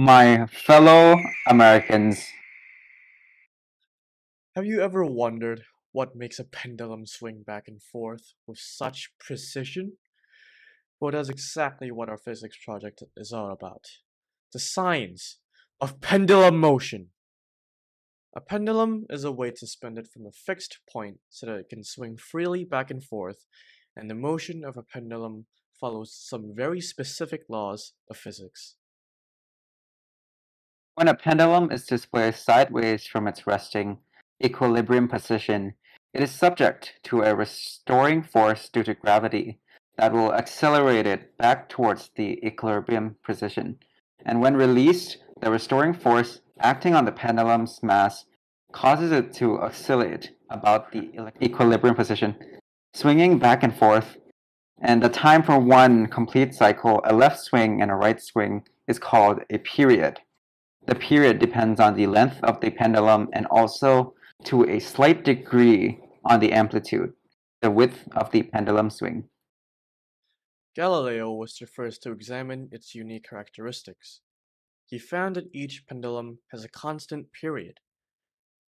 My fellow Americans, Have you ever wondered what makes a pendulum swing back and forth with such precision? Well, that's exactly what our physics project is all about. The science of pendulum motion. A pendulum is a way to spin it from a fixed point so that it can swing freely back and forth, and the motion of a pendulum follows some very specific laws of physics. when a pendulum is displaced sideways from its resting equilibrium position, it is subject to a restoring force due to gravity that will accelerate it back towards the equilibrium position. And when released, the restoring force acting on the pendulum's mass causes it to oscillate about the equilibrium position, swinging back and forth. And the time for one complete cycle, a left swing and a right swing, is called a period. The period depends on the length of the pendulum and also, to a slight degree, on the amplitude, the width of the pendulum swing. Galileo was the first to examine its unique characteristics. He found that each pendulum has a constant period.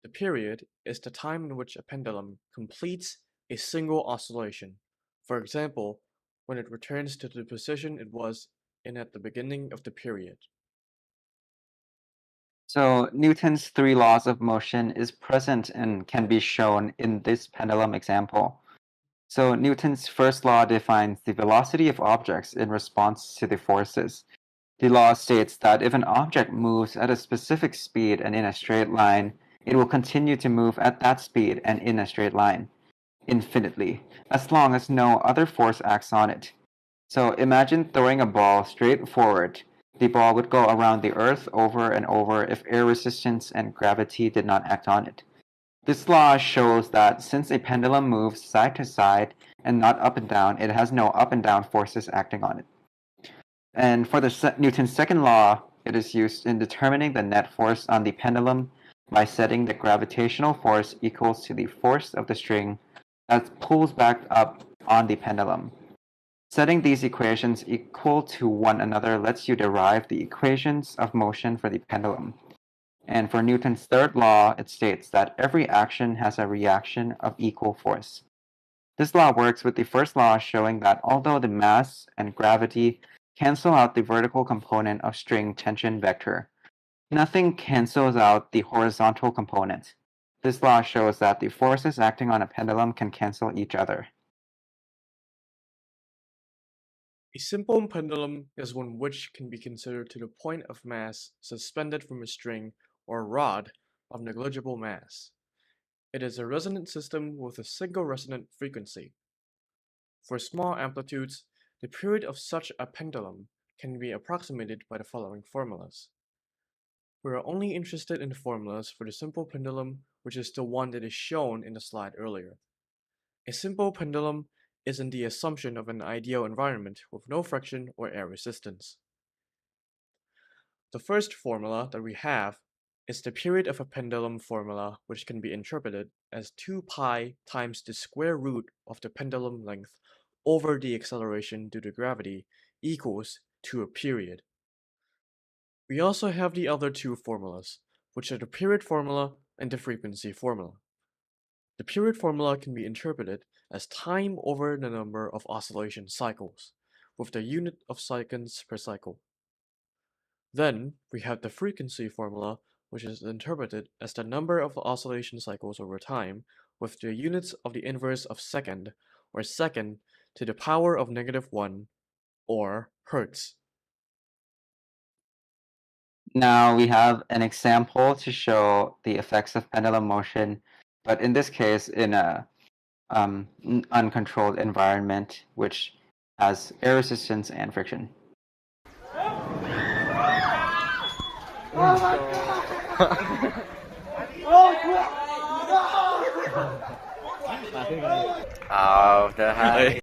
The period is the time in which a pendulum completes a single oscillation. For example, when it returns to the position it was in at the beginning of the period. So Newton's three laws of motion is present and can be shown in this pendulum example. So Newton's first law defines the velocity of objects in response to the forces. The law states that if an object moves at a specific speed and in a straight line, it will continue to move at that speed and in a straight line infinitely, as long as no other force acts on it. So imagine throwing a ball straight forward. The ball would go around the Earth over and over if air resistance and gravity did not act on it. This law shows that since a pendulum moves side to side and not up and down, it has no up and down forces acting on it. And for Newton's second law, it is used in determining the net force on the pendulum by setting the gravitational force equals to the force of the string that pulls back up on the pendulum. Setting these equations equal to one another lets you derive the equations of motion for the pendulum. And for Newton's third law, it states that every action has a reaction of equal force. This law works with the first law, showing that although the mass and gravity cancel out the vertical component of string tension vector, nothing cancels out the horizontal component. This law shows that the forces acting on a pendulum can cancel each other. A simple pendulum is one which can be considered to the point of mass suspended from a string or rod of negligible mass. It is a resonant system with a single resonant frequency. For small amplitudes, the period of such a pendulum can be approximated by the following formulas. We are only interested in the formulas for the simple pendulum, which is the one that is shown in the slide earlier. A simple pendulum is in the assumption of an ideal environment with no friction or air resistance. The first formula that we have is the period of a pendulum formula, which can be interpreted as 2 pi times the square root of the pendulum length over the acceleration due to gravity equals to a period. We also have the other two formulas, which are the period formula and the frequency formula. The period formula can be interpreted as time over the number of oscillation cycles, with the unit of seconds per cycle. Then, we have the frequency formula, which is interpreted as the number of oscillation cycles over time, with the units of the inverse of second, or second to the power of -1, or hertz. Now we have an example to show the effects of pendulum motion, but in this case in a uncontrolled environment which has air resistance and friction. Oh, the hell.